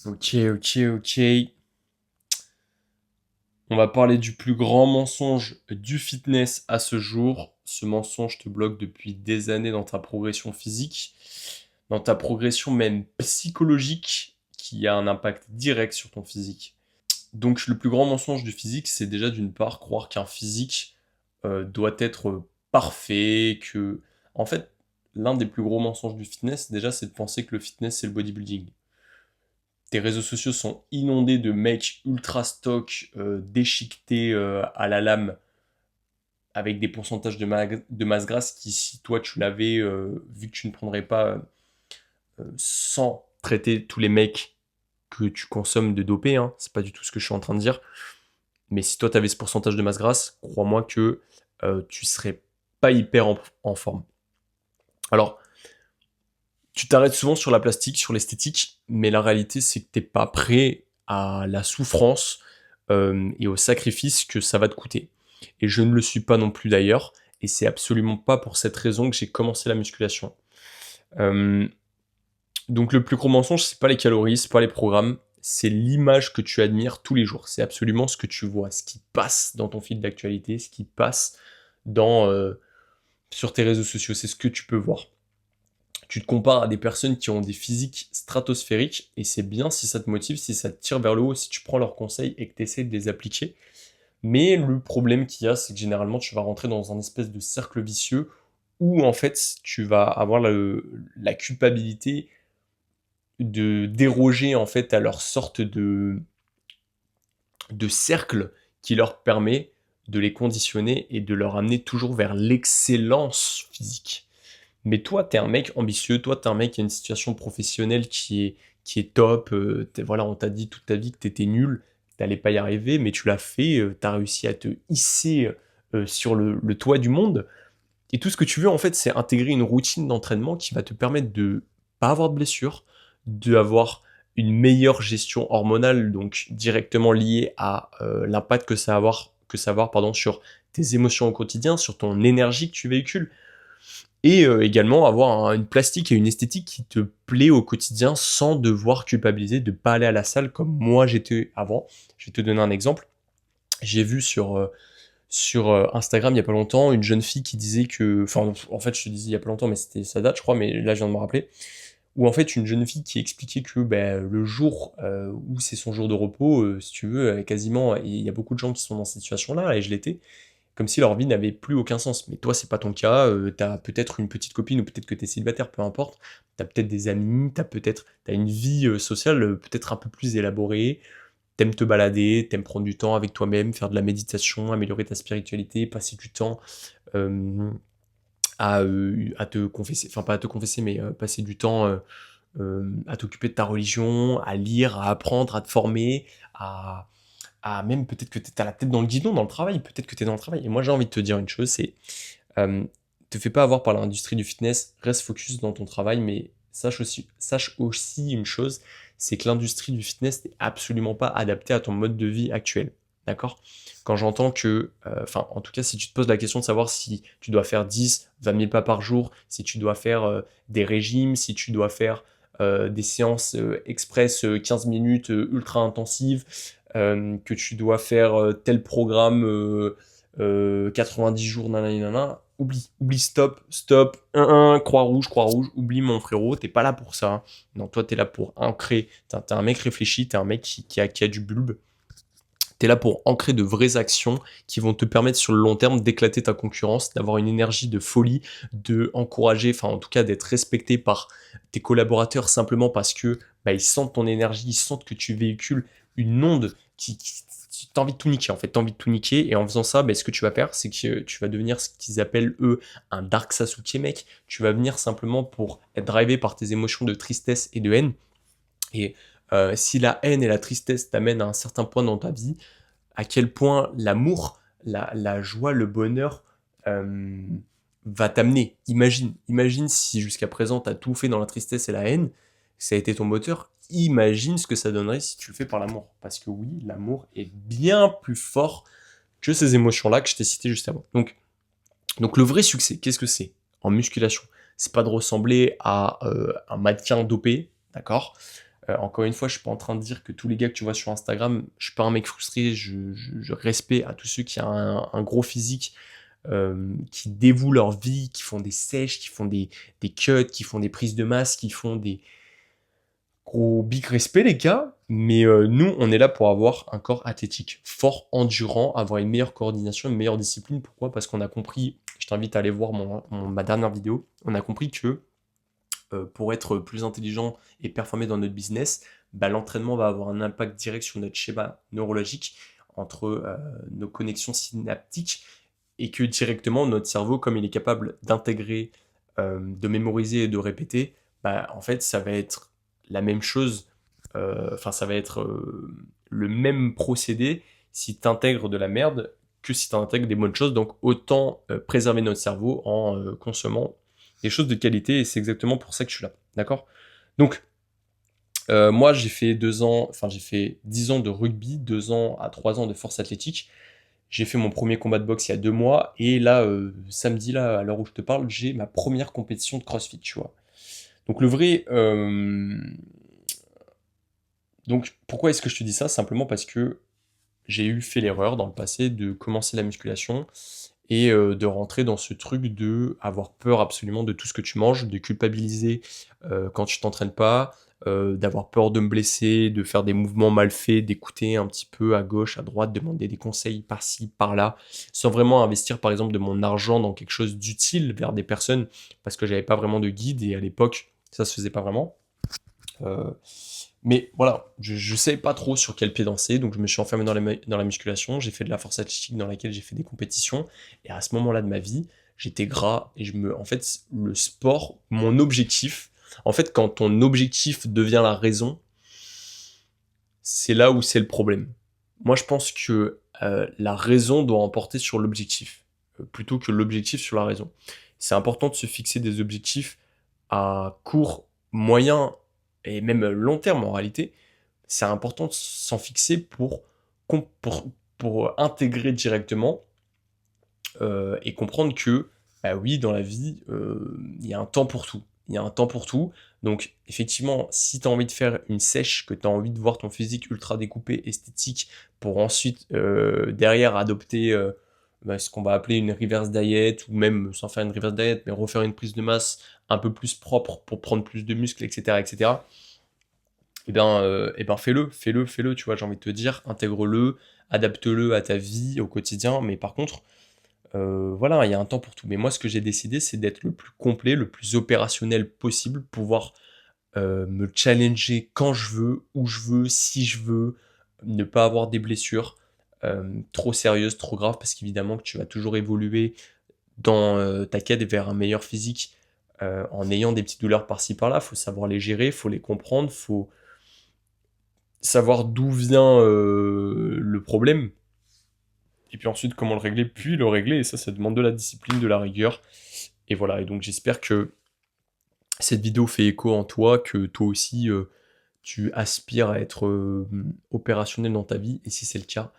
Ok, ok, ok. On va parler du plus grand mensonge du fitness à ce jour. Ce mensonge te bloque depuis des années dans ta progression physique, dans ta progression même psychologique, qui a un impact direct sur ton physique. Donc le plus grand mensonge du physique, c'est déjà d'une part croire qu'un physique doit être parfait, que... En fait, l'un des plus gros mensonges du fitness, déjà, c'est de penser que le fitness, c'est le bodybuilding. Tes réseaux sociaux sont inondés de mecs ultra stock, déchiquetés à la lame, avec des pourcentages de masse grasse qui, si toi tu l'avais, vu que tu ne prendrais pas sans traiter tous les mecs que tu consommes de dopés, hein, c'est pas du tout ce que je suis en train de dire, mais si toi tu avais ce pourcentage de masse grasse, crois-moi que tu serais pas hyper en forme. Alors, tu t'arrêtes souvent sur la plastique, sur l'esthétique, mais la réalité c'est que t'es pas prêt à la souffrance et au sacrifice que ça va te coûter. Et je ne le suis pas non plus d'ailleurs, et c'est absolument pas pour cette raison que j'ai commencé la musculation. Euh, donc le plus gros mensonge, c'est pas les calories, c'est pas les programmes, c'est l'image que tu admires tous les jours. C'est absolument ce que tu vois, ce qui passe dans ton fil d'actualité, ce qui passe dans, sur tes réseaux sociaux, c'est ce que tu peux voir. Tu te compares à des personnes qui ont des physiques stratosphériques, et c'est bien si ça te motive, si ça te tire vers le haut, si tu prends leurs conseils et que tu essaies de les appliquer. Mais le problème qu'il y a, c'est que généralement, tu vas rentrer dans un espèce de cercle vicieux où, en fait, tu vas avoir la culpabilité de déroger, en fait, à leur sorte de cercle qui leur permet de les conditionner et de leur amener toujours vers l'excellence physique. Mais toi, t'es un mec ambitieux, toi, t'es un mec qui a une situation professionnelle qui est top, voilà, on t'a dit toute ta vie que t'étais nul, t'allais pas y arriver, mais tu l'as fait, t'as réussi à te hisser sur le toit du monde. Et tout ce que tu veux, en fait, c'est intégrer une routine d'entraînement qui va te permettre de pas avoir de blessures, d'avoir une meilleure gestion hormonale, donc directement liée à l'impact que ça va avoir pardon, sur tes émotions au quotidien, sur ton énergie que tu véhicules et également avoir une plastique et une esthétique qui te plaît au quotidien sans devoir culpabiliser de pas aller à la salle comme moi j'étais avant. Je vais te donner un exemple. J'ai vu sur Instagram il y a pas longtemps une jeune fille qui disait que, enfin en fait je te disais il y a pas longtemps mais c'était sa date je crois, mais là je viens de me rappeler, où en fait une jeune fille qui expliquait que ben, le jour où c'est son jour de repos, si tu veux, quasiment, il y a beaucoup de gens qui sont dans cette situation-là, et je l'étais, comme si leur vie n'avait plus aucun sens. Mais toi, c'est pas ton cas, t'as peut-être une petite copine, ou peut-être que t'es célibataire, peu importe, t'as peut-être des amis, t'as une vie sociale peut-être un peu plus élaborée, t'aimes te balader, t'aimes prendre du temps avec toi-même, faire de la méditation, améliorer ta spiritualité, passer du temps euh, à te confesser, enfin pas à te confesser, mais passer du temps à t'occuper de ta religion, à lire, à apprendre, à te former, à, même peut-être que tu as la tête dans le guidon dans le travail, peut-être que tu es dans le travail. Et moi j'ai envie de te dire une chose, c'est euh, te fais pas avoir par l'industrie du fitness, reste focus dans ton travail, mais sache aussi une chose, c'est que l'industrie du fitness n'est absolument pas adaptée à ton mode de vie actuel. D'accord? Quand j'entends que, enfin, en tout cas, si tu te poses la question de savoir si tu dois faire 10, 20 000 pas par jour, si tu dois faire des régimes, si tu dois faire des séances express 15 minutes ultra intensives, que tu dois faire tel programme 90 jours, nanana, oublie, stop, croix rouge, oublie mon frérot, t'es pas là pour ça. Non, toi t'es là pour ancrer, t'es un mec réfléchi, t'es un mec qui a du bulbe. T'es là pour ancrer de vraies actions qui vont te permettre sur le long terme d'éclater ta concurrence, d'avoir une énergie de folie, de encourager, enfin en tout cas d'être respecté par tes collaborateurs simplement parce que bah, ils sentent ton énergie, ils sentent que tu véhicules une onde t'as envie de tout niquer en fait, t'as envie de tout niquer, et en faisant ça, bah, ce que tu vas faire, c'est que tu vas devenir ce qu'ils appellent eux un Dark Sasuke mec. Tu vas venir simplement pour être drivé par tes émotions de tristesse et de haine. Et si la haine et la tristesse t'amènent à un certain point dans ta vie, à quel point l'amour, la joie, le bonheur euh, va t'amener. Imagine si jusqu'à présent tu as tout fait dans la tristesse et la haine, ça a été ton moteur. Imagine ce que ça donnerait si tu le fais par l'amour. Parce que oui, l'amour est bien plus fort que ces émotions-là que je t'ai citées juste avant. Donc le vrai succès, qu'est-ce que c'est en musculation? C'est pas de ressembler à un mannequin dopé, d'accord? Encore une fois, je suis pas en train de dire que tous les gars que tu vois sur Instagram, je suis pas un mec frustré, je respecte à tous ceux qui ont un gros physique, qui dévouent leur vie, qui font des sèches, qui font des cuts, qui font des prises de masse, qui font des gros big respect les gars, mais nous on est là pour avoir un corps athlétique, fort, endurant, avoir une meilleure coordination, une meilleure discipline. Pourquoi? Parce qu'on a compris, je t'invite à aller voir ma dernière vidéo, on a compris que pour être plus intelligent et performer dans notre business, bah, l'entraînement va avoir un impact direct sur notre schéma neurologique, entre nos connexions synaptiques, et que directement notre cerveau, comme il est capable d'intégrer, de mémoriser et de répéter, bah, en fait ça va être la même chose, enfin ça va être le même procédé si tu intègres de la merde que si tu intègres des bonnes choses. Donc autant préserver notre cerveau en consommant des choses de qualité, et c'est exactement pour ça que je suis là. D'accord? Donc, moi, j'ai fait 2 ans, enfin, j'ai fait 10 ans de rugby, 2 ans à 3 ans de force athlétique. J'ai fait mon premier combat de boxe il y a 2 mois, et là, samedi, là, à l'heure où je te parle, j'ai ma première compétition de CrossFit, tu vois. Donc, le vrai. Donc, pourquoi est-ce que je te dis ça? Simplement parce que j'ai fait l'erreur dans le passé de commencer la musculation et de rentrer dans ce truc de avoir peur absolument de tout ce que tu manges, de culpabiliser quand tu t'entraînes pas, d'avoir peur de me blesser, de faire des mouvements mal faits, d'écouter un petit peu à gauche, à droite, demander des conseils par-ci, par-là, sans vraiment investir par exemple de mon argent dans quelque chose d'utile vers des personnes, parce que j'avais pas vraiment de guide et à l'époque ça se faisait pas vraiment. Euh, mais voilà, je savais pas trop sur quel pied danser, donc je me suis enfermé dans la musculation, j'ai fait de la force athlétique dans laquelle j'ai fait des compétitions, et à ce moment-là de ma vie, j'étais gras, et en fait, le sport, mon objectif, en fait, quand ton objectif devient la raison, c'est là où c'est le problème. Moi, je pense que la raison doit emporter sur l'objectif, plutôt que l'objectif sur la raison. C'est important de se fixer des objectifs à court, moyen et même long terme en réalité. C'est important de s'en fixer com- pour, pour intégrer directement et comprendre que, bah oui, dans la vie, il y a un temps pour tout. Il y a un temps pour tout. Donc, effectivement, si tu as envie de faire une sèche, que tu as envie de voir ton physique ultra découpé, esthétique, pour ensuite, derrière, adopter bah, ce qu'on va appeler une reverse diet, ou même sans faire une reverse diet, mais refaire une prise de masse un peu plus propre pour prendre plus de muscles, etc., etc., eh ben fais-le, tu vois, j'ai envie de te dire, intègre-le, adapte-le à ta vie, au quotidien, mais par contre, voilà, il y a un temps pour tout. Mais moi, ce que j'ai décidé, c'est d'être le plus complet, le plus opérationnel possible, pouvoir me challenger quand je veux, où je veux, si je veux, ne pas avoir des blessures trop sérieuses, trop graves, parce qu'évidemment que tu vas toujours évoluer dans ta quête vers un meilleur physique en ayant des petites douleurs par-ci par-là. Faut savoir les gérer, faut les comprendre, faut savoir d'où vient le problème, et puis ensuite comment le régler, puis le régler, et ça demande de la discipline, de la rigueur, et voilà, et donc j'espère que cette vidéo fait écho en toi, que toi aussi tu aspires à être opérationnel dans ta vie, et si c'est le cas,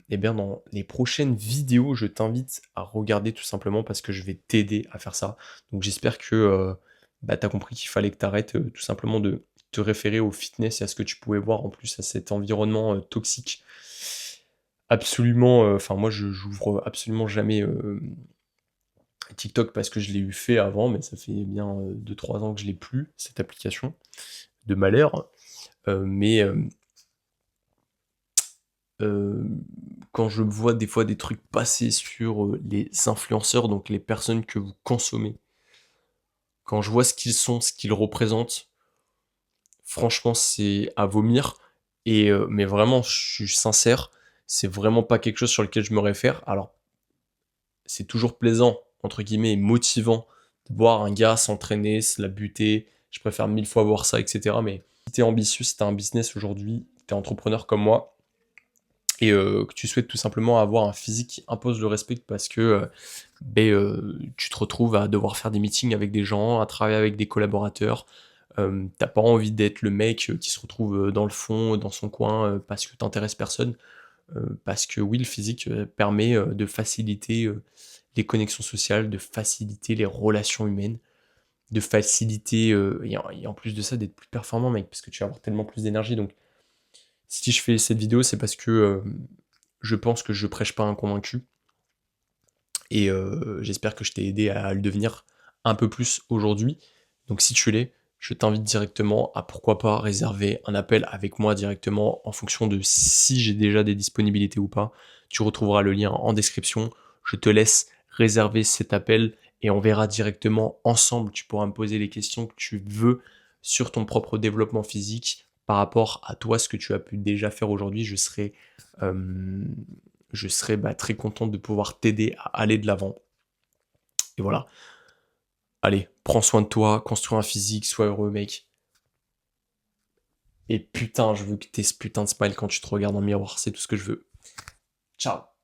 et bien dans les prochaines vidéos, je t'invite à regarder tout simplement parce que je vais t'aider à faire ça. Donc j'espère que bah, tu as compris qu'il fallait que tu arrêtes tout simplement de te référer au fitness et à ce que tu pouvais voir en plus à cet environnement toxique. Absolument, enfin moi je j'ouvre absolument jamais TikTok parce que je l'ai eu fait avant, mais ça fait bien 2-3 ans que je l'ai plus, cette application, de malheur. Mais euh, quand je vois des fois des trucs passer sur les influenceurs, donc les personnes que vous consommez, quand je vois ce qu'ils sont, ce qu'ils représentent, franchement c'est à vomir. Et mais vraiment, je suis sincère, c'est vraiment pas quelque chose sur lequel je me réfère. Alors c'est toujours plaisant, entre guillemets, et motivant de voir un gars s'entraîner, se la buter. Je préfère 1000 fois voir ça, etc. Mais si t'es ambitieux, si t'as un business aujourd'hui, t'es entrepreneur comme moi, et que tu souhaites tout simplement avoir un physique qui impose le respect parce que tu te retrouves à devoir faire des meetings avec des gens, à travailler avec des collaborateurs, t'as pas envie d'être le mec qui se retrouve dans le fond, dans son coin, parce que t'intéresses personne, parce que oui, le physique permet de faciliter les connexions sociales, de faciliter les relations humaines. de facilité, et en plus de ça, d'être plus performant, mec, parce que tu vas avoir tellement plus d'énergie. Donc, si je fais cette vidéo, c'est parce que je pense que je prêche pas un convaincu. Et j'espère que je t'ai aidé à le devenir un peu plus aujourd'hui. Donc si tu l'es, je t'invite directement à pourquoi pas réserver un appel avec moi directement en fonction de si j'ai déjà des disponibilités ou pas. Tu retrouveras le lien en description. Je te laisse réserver cet appel et on verra directement ensemble. Tu pourras me poser les questions que tu veux sur ton propre développement physique par rapport à toi, ce que tu as pu déjà faire aujourd'hui. Euh, je serai très content de pouvoir t'aider à aller de l'avant. Et voilà. Allez, prends soin de toi, construis un physique, sois heureux, mec. Et putain, je veux que t'aies ce putain de smile quand tu te regardes dans le miroir. C'est tout ce que je veux. Ciao.